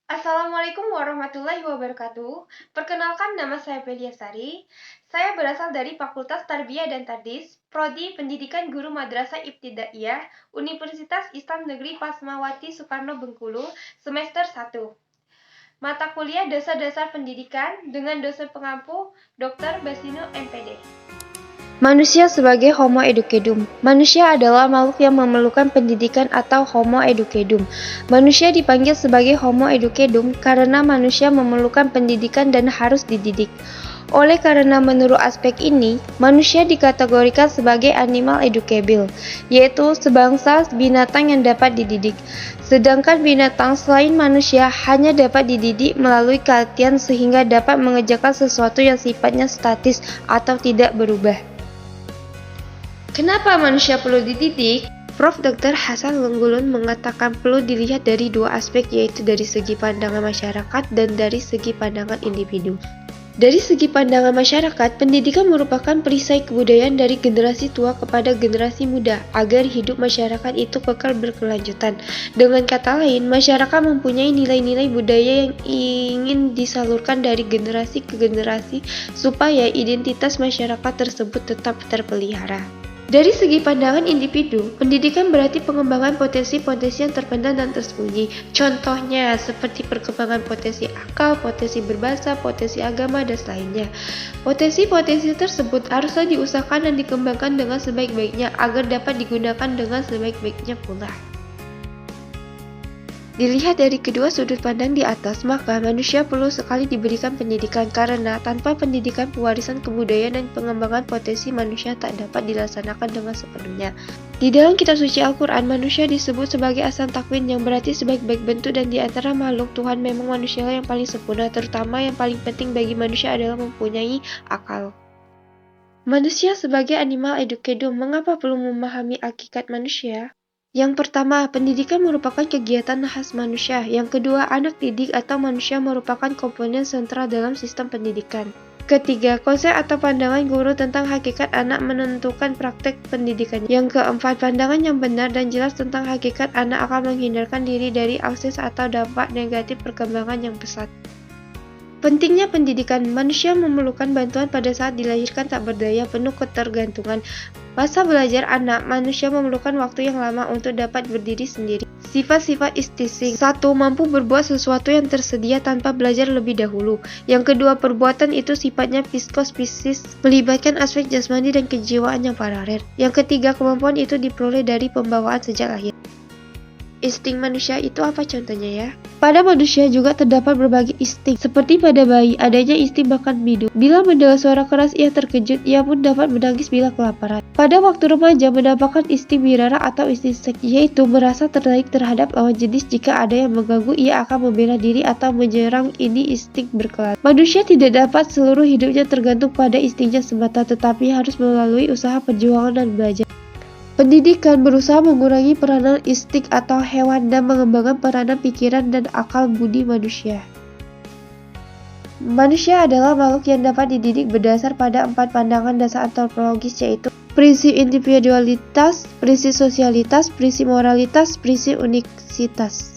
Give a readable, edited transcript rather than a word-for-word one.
Assalamualaikum warahmatullahi wabarakatuh. Perkenalkan, nama saya Belia Sari. Saya berasal dari Fakultas Tarbiyah dan Tadris, Prodi Pendidikan Guru Madrasah Ibtidaiyah, Universitas Islam Negeri Fatmawati Soekarno Bengkulu, semester 1. Mata kuliah Dasar-Dasar Pendidikan dengan dosen pengampu Dr. Basino MPD. Manusia sebagai Homo educandum. Manusia adalah makhluk yang memerlukan pendidikan atau Homo educandum. Manusia dipanggil sebagai Homo educandum karena manusia memerlukan pendidikan dan harus dididik. Oleh karena menurut aspek ini, manusia dikategorikan sebagai animal educable, yaitu sebangsa binatang yang dapat dididik. Sedangkan binatang selain manusia hanya dapat dididik melalui kelatihan sehingga dapat mengerjakan sesuatu yang sifatnya statis atau tidak berubah. Kenapa manusia perlu dididik? Prof. Dr. Hasan Lenggulun mengatakan perlu dilihat dari dua aspek, yaitu dari segi pandangan masyarakat dan dari segi pandangan individu. Dari segi pandangan masyarakat, pendidikan merupakan perisai kebudayaan dari generasi tua kepada generasi muda agar hidup masyarakat itu kekal berkelanjutan. Dengan kata lain, masyarakat mempunyai nilai-nilai budaya yang ingin disalurkan dari generasi ke generasi supaya identitas masyarakat tersebut tetap terpelihara. Dari segi pandangan individu, pendidikan berarti pengembangan potensi-potensi yang terpendam dan tersembunyi. Contohnya seperti perkembangan potensi akal, potensi berbahasa, potensi agama, dan lainnya. Potensi-potensi tersebut haruslah diusahakan dan dikembangkan dengan sebaik-baiknya agar dapat digunakan dengan sebaik-baiknya pula. Dilihat dari kedua sudut pandang di atas, maka manusia perlu sekali diberikan pendidikan karena tanpa pendidikan pewarisan kebudayaan dan pengembangan potensi manusia tak dapat dilaksanakan dengan sepenuhnya. Di dalam kitab suci Al-Quran, manusia disebut sebagai ahsan takwin yang berarti sebaik-baik bentuk, dan di antara makhluk Tuhan memang manusialah yang paling sempurna, terutama yang paling penting bagi manusia adalah mempunyai akal. Manusia sebagai animal educandum, mengapa perlu memahami hakikat manusia? Yang pertama, pendidikan merupakan kegiatan khas manusia. Yang kedua, anak didik atau manusia merupakan komponen sentral dalam sistem pendidikan. Ketiga, konsep atau pandangan guru tentang hakikat anak menentukan praktek pendidikan. Yang keempat, pandangan yang benar dan jelas tentang hakikat anak akan menghindarkan diri dari akses atau dampak negatif perkembangan yang pesat. Pentingnya pendidikan, manusia memerlukan bantuan pada saat dilahirkan tak berdaya, penuh ketergantungan. Masa belajar anak, manusia memerlukan waktu yang lama untuk dapat berdiri sendiri. Sifat-sifat istising. 1. Mampu berbuat sesuatu yang tersedia tanpa belajar lebih dahulu. Yang kedua, perbuatan itu sifatnya psikospesies, melibatkan aspek jasmani dan kejiwaan yang paralel. Yang ketiga, kemampuan itu diperoleh dari pembawaan sejak lahir. Insting manusia itu apa contohnya ya? Pada manusia juga terdapat berbagai insting. Seperti pada bayi, adanya insting bakat bidu. Bila mendengar suara keras ia terkejut, ia pun dapat menangis bila kelaparan. Pada waktu remaja mendapatkan insting birara atau insting seks, yaitu merasa tertarik terhadap lawan jenis. Jika ada yang mengganggu, ia akan membela diri atau menyerang. Ini insting berkelas. Manusia tidak dapat seluruh hidupnya tergantung pada instingnya semata, tetapi harus melalui usaha perjuangan dan belajar. Pendidikan berusaha mengurangi peranan insting atau hewan dan mengembangkan peranan pikiran dan akal budi manusia. Manusia adalah makhluk yang dapat dididik berdasar pada 4 pandangan dasar antropologis, yaitu prinsip individualitas, prinsip sosialitas, prinsip moralitas, prinsip uniksitas.